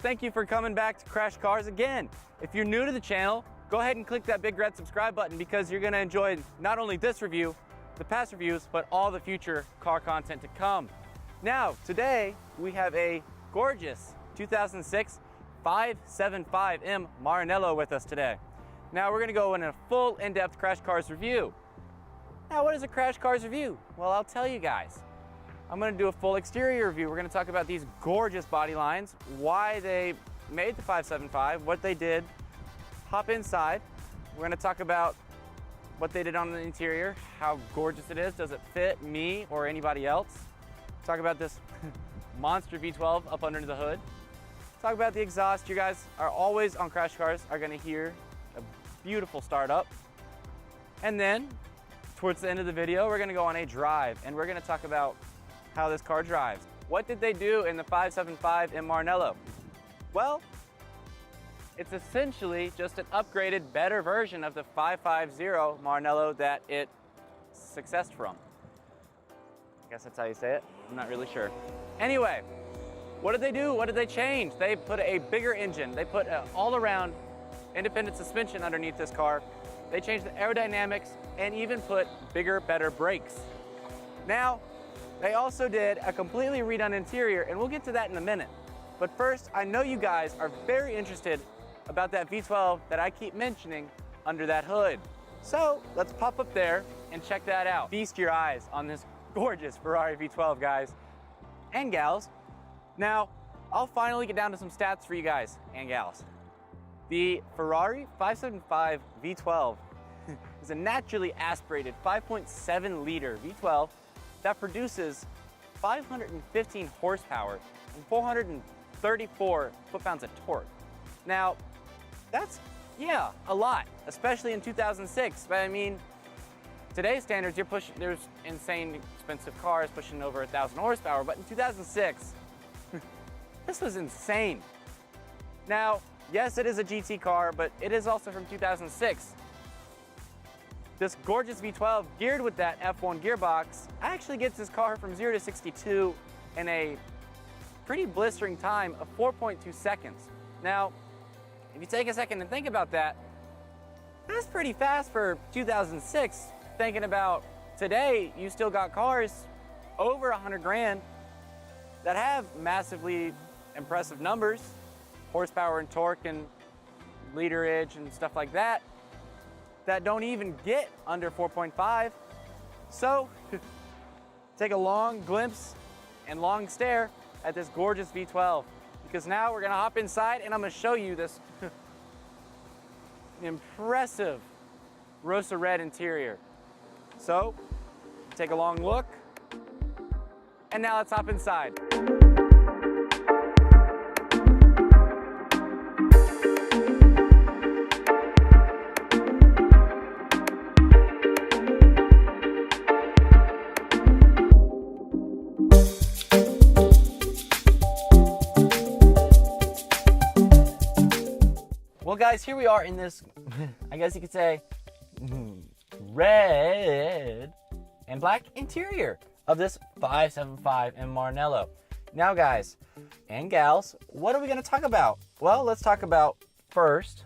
thank you for coming back to Crash Cars again. If you're new to the channel, go ahead and click that big red subscribe button because you're gonna enjoy not only this review, the past reviews, but all the future car content to come. Now, today we have a gorgeous 2006 575M Maranello with us today. Now we're gonna go in a full in-depth Crash Cars review. Now, what is a Crash Cars review? Well, I'll tell you guys. I'm gonna do a full exterior review. We're gonna talk about these gorgeous body lines, why they made the 575, what they did, hop inside. We're gonna talk about what they did on the interior, how gorgeous it is, does it fit me or anybody else? Talk about this monster V12 up under the hood. Talk about the exhaust. You guys are always on Crash Cars are gonna hear a beautiful startup. And then, towards the end of the video, we're gonna go on a drive and we're gonna talk about how this car drives. What did they do in the 575 in Maranello? Well, it's essentially just an upgraded, better version of the 550 Maranello that it successed from. I guess that's how you say it. I'm not really sure. Anyway, what did they do? What did they change? They put a bigger engine. They put an all-around independent suspension underneath this car. They changed the aerodynamics and even put bigger, better brakes. Now, they also did a completely redone interior, and we'll get to that in a minute. But first, I know you guys are very interested about that V12 that I keep mentioning under that hood. So let's pop up there and check that out. Feast your eyes on this gorgeous Ferrari V12, guys and gals. Now, I'll finally get down to some stats for you guys and gals. The Ferrari 575 V12 is a naturally aspirated 5.7 liter V12 that produces 515 horsepower and 434 foot-pounds of torque. Now, that's, yeah, a lot, especially in 2006. But I mean, today's standards, there's insane expensive cars pushing over 1,000 horsepower, but in 2006, this was insane. Now, yes, it is a GT car, but it is also from 2006. This gorgeous V12 geared with that F1 gearbox actually gets this car from 0 to 62 in a pretty blistering time of 4.2 seconds. Now, if you take a second and think about that, that's pretty fast for 2006. Thinking about today, you still got cars over 100 grand that have massively impressive numbers, horsepower and torque and literage and stuff like that, that don't even get under 4.5. So, take a long glimpse and long stare at this gorgeous V12, because now we're gonna hop inside and I'm gonna show you this impressive Rosa red interior. So, take a long look, and now let's hop inside. Well guys, here we are in this, I guess you could say, red and black interior of this 575 in Maranello. Now guys and gals, what are we gonna talk about? Well, let's talk about first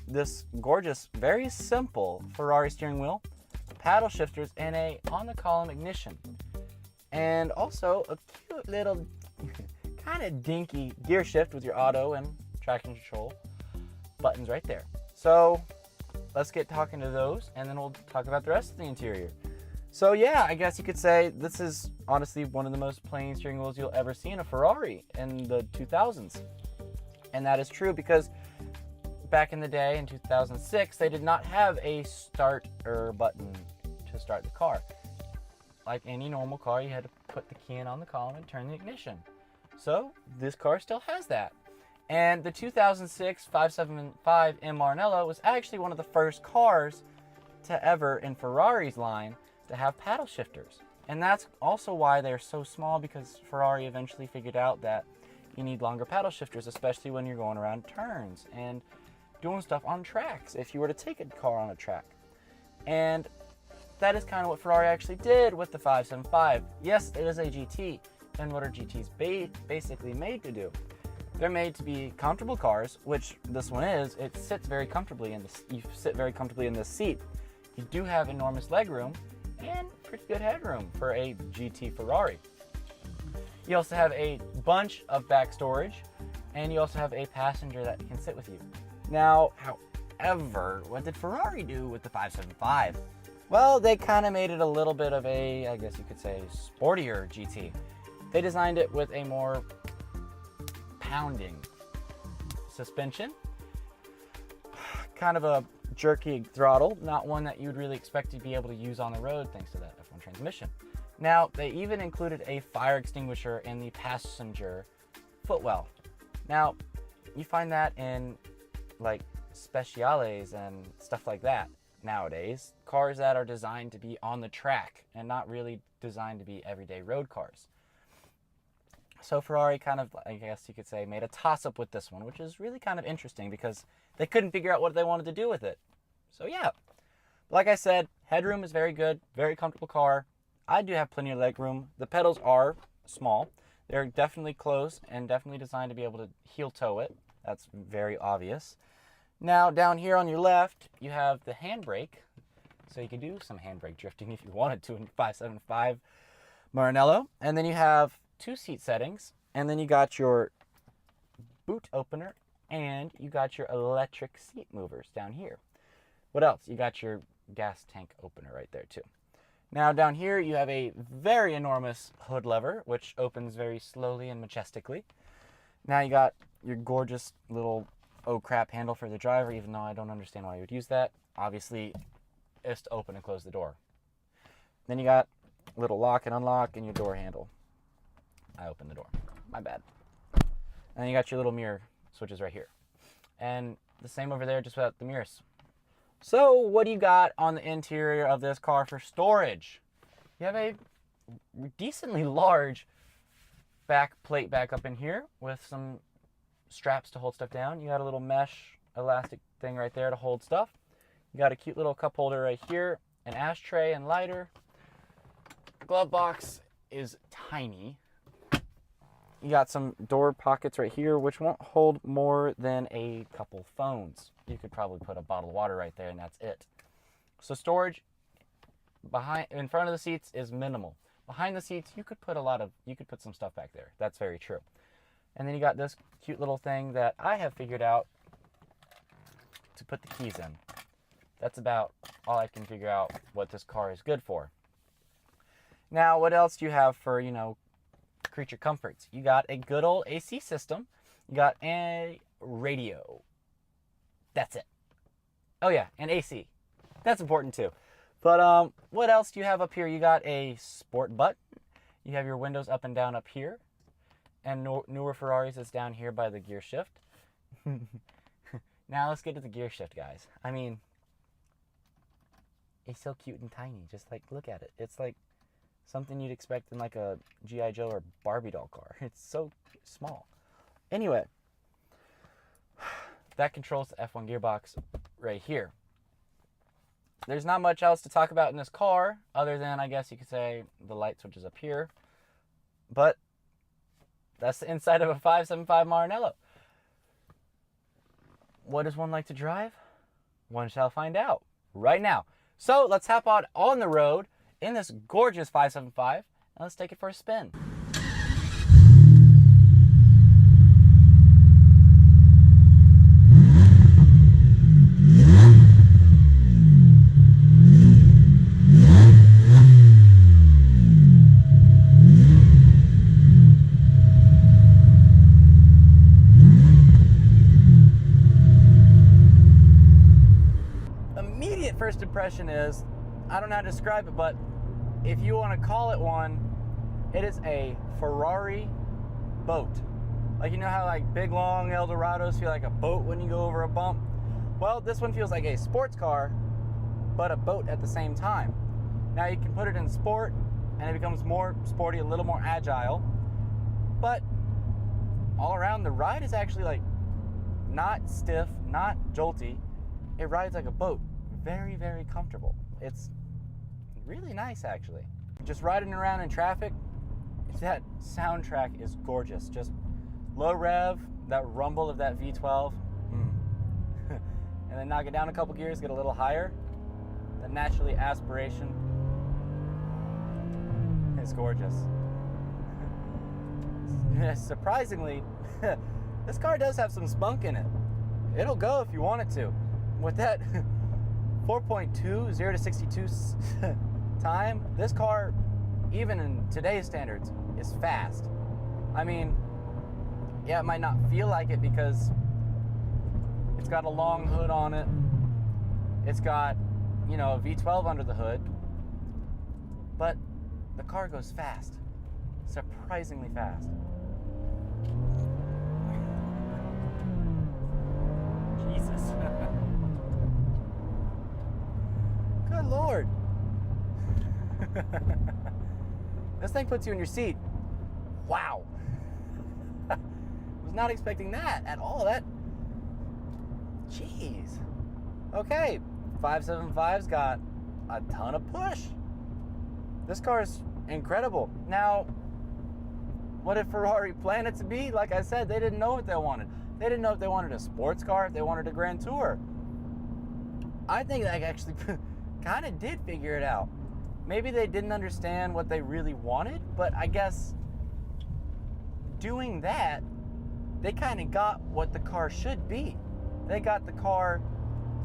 this gorgeous, very simple Ferrari steering wheel, paddle shifters, and a on-the-column ignition. And also a cute little, kind of dinky gear shift with your auto and traction control buttons right there. So let's get talking to those and then we'll talk about the rest of the interior. So yeah, I guess you could say this is honestly one of the most plain steering wheels you'll ever see in a Ferrari in the 2000s. And that is true because back in the day in 2006, they did not have a starter button to start the car. Like any normal car, you had to put the key in on the column and turn the ignition. So this car still has that. And the 2006 575 in Maranello was actually one of the first cars to ever, in Ferrari's line, to have paddle shifters. And that's also why they're so small, because Ferrari eventually figured out that you need longer paddle shifters, especially when you're going around turns and doing stuff on tracks, if you were to take a car on a track. And that is kind of what Ferrari actually did with the 575. Yes, it is a GT, and what are GTs basically made to do? They're made to be comfortable cars, which this one is. It sits very comfortably in this. You sit very comfortably in this seat. You do have enormous legroom and pretty good headroom for a GT Ferrari. You also have a bunch of back storage, and you also have a passenger that can sit with you. Now, however, what did Ferrari do with the 575? Well, they kind of made it a little bit of a, I guess you could say, sportier GT. They designed it with a more pounding suspension, kind of a jerky throttle, not one that you'd really expect to be able to use on the road thanks to that F1 transmission. Now, they even included a fire extinguisher in the passenger footwell. Now, you find that in like speciales and stuff like that nowadays, cars that are designed to be on the track and not really designed to be everyday road cars. So Ferrari kind of, I guess you could say, made a toss-up with this one, which is really kind of interesting because they couldn't figure out what they wanted to do with it. So yeah, like I said, headroom is very good, very comfortable car. I do have plenty of leg room. The pedals are small. They're definitely close and definitely designed to be able to heel toe it. That's very obvious. Now down here on your left, you have the handbrake. So you can do some handbrake drifting if you wanted to in 575 Maranello. And then you have 2 seat settings, and then you got your boot opener, and you got your electric seat movers down here. What else? You got your gas tank opener right there too. Now down here you have a very enormous hood lever, which opens very slowly and majestically. Now you got your gorgeous little oh crap handle for the driver, even though I don't understand why you would use that. Obviously, it's to open and close the door. Then you got a little lock and unlock and your door handle. I opened the door. My bad. And then you got your little mirror switches right here. And the same over there, just without the mirrors. So what do you got on the interior of this car for storage? You have a decently large back plate back up in here with some straps to hold stuff down. You got a little mesh elastic thing right there to hold stuff. You got a cute little cup holder right here, an ashtray and lighter. Glove box is tiny. You got some door pockets right here, which won't hold more than a couple phones. You could probably put a bottle of water right there, and that's it. So storage in front of the seats is minimal. Behind the seats, you could put some stuff back there. That's very true. And then you got this cute little thing that I have figured out to put the keys in. That's about all I can figure out what this car is good for. Now, what else do you have for, creature comforts? You got a good old AC system. You got a radio. That's it. Oh yeah, and AC. That's important too. But what else do you have up here? You got a sport button. You have your windows up and down up here. And newer Ferraris is down here by the gear shift. Now let's get to the gear shift, guys. I mean, it's so cute and tiny. Just like, look at it. It's like something you'd expect in like a G.I. Joe or Barbie doll car. It's so small. Anyway, that controls the F1 gearbox right here. There's not much else to talk about in this car other than, I guess you could say, the light switches up here. But that's the inside of a 575 Maranello. What does one like to drive? One shall find out right now. So let's hop on the road in this gorgeous 575, and let's take it for a spin. Immediate first impression is, I don't know how to describe it, but if you want to call it one, it is a Ferrari boat. Like, you know how like big long Eldorados feel like a boat when you go over a bump? Well, this one feels like a sports car, but a boat at the same time. Now you can put it in sport, and it becomes more sporty, a little more agile. But all around, the ride is actually like not stiff, not jolty. It rides like a boat. Very, very comfortable. It's really nice, actually. Just riding around in traffic, that soundtrack is gorgeous. Just low rev, that rumble of that V12, and then knock it down a couple gears, get a little higher. Then naturally aspiration is gorgeous. Surprisingly, this car does have some spunk in it. It'll go if you want it to. With that 4.2 0 to 62 time, this car, even in today's standards, is fast. I mean, yeah, it might not feel like it because it's got a long hood on it. It's got, you know, a V12 under the hood, but the car goes fast, surprisingly fast. Jesus. Good Lord. This thing puts you in your seat. Wow. Was not expecting that at all. That, jeez. Okay, 575's got a ton of push. This car is incredible. Now, what did Ferrari plan it to be? Like I said, they didn't know what they wanted. They didn't know if they wanted a sports car, if they wanted a Grand Tour. I think they actually kind of did figure it out. Maybe they didn't understand what they really wanted, but I guess doing that, they kind of got what the car should be. They got the car,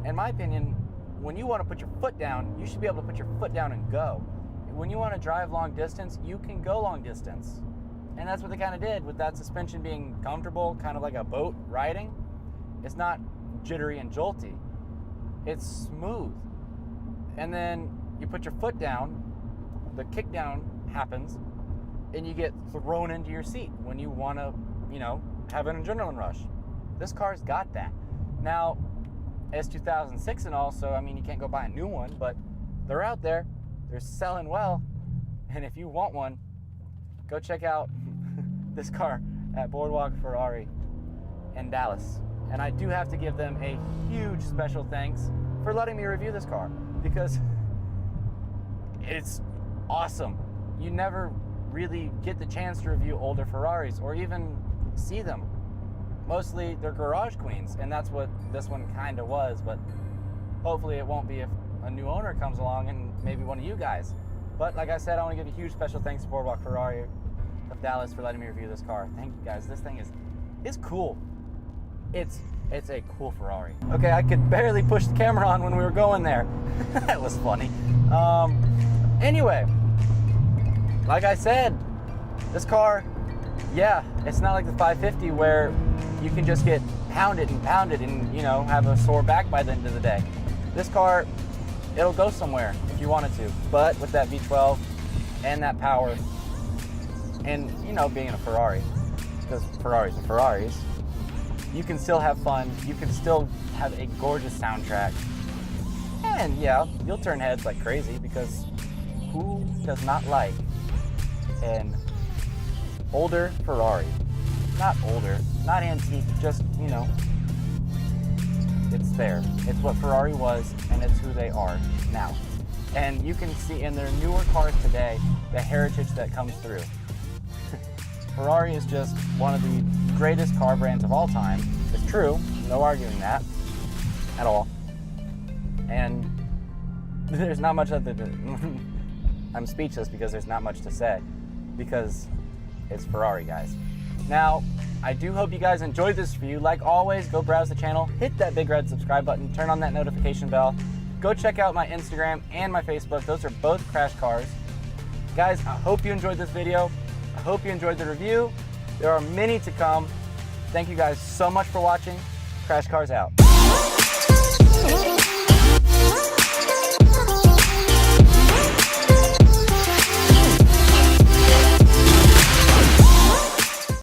in my opinion, when you want to put your foot down, you should be able to put your foot down and go. When you want to drive long distance, you can go long distance. And that's what they kind of did with that suspension being comfortable, kind of like a boat riding. It's not jittery and jolty. It's smooth. And then you put your foot down, the kick down happens, and you get thrown into your seat when you want to, you know, have an adrenaline rush. This car's got that. Now, it's 2006 and all, so I mean, you can't go buy a new one, but they're out there. They're selling well. And if you want one, go check out this car at Boardwalk Ferrari in Dallas. And I do have to give them a huge special thanks for letting me review this car, because it's awesome. You never really get the chance to review older Ferraris or even see them. Mostly they're garage queens, and that's what this one kind of was, but hopefully it won't be if a new owner comes along and maybe one of you guys. But like I said, I want to give a huge special thanks to Boardwalk Ferrari of Dallas for letting me review this car. Thank you guys. This thing is cool. It's a cool Ferrari. Okay, I could barely push the camera on when we were going there. That was funny. Anyway, like I said, this car, yeah, it's not like the 550 where you can just get pounded and, you know, have a sore back by the end of the day. This car, it'll go somewhere if you wanted to, but with that V12 and that power, and, you know, being in a Ferrari, because Ferraris are Ferraris, you can still have fun, you can still have a gorgeous soundtrack, and yeah, you'll turn heads like crazy, because who does not like an older Ferrari? Not older, not antique, just, you know, it's there. It's what Ferrari was, and it's who they are now. And you can see in their newer cars today, the heritage that comes through. Ferrari is just one of the greatest car brands of all time. It's true, no arguing that at all. And there's not much other than, I'm speechless because there's not much to say, because it's Ferrari, guys. Now, I do hope you guys enjoyed this review. Like always, go browse the channel, hit that big red subscribe button, turn on that notification bell. Go check out my Instagram and my Facebook. Those are both Crash Cars. Guys, I hope you enjoyed this video. I hope you enjoyed the review. There are many to come. Thank you guys so much for watching. Crash Cars out.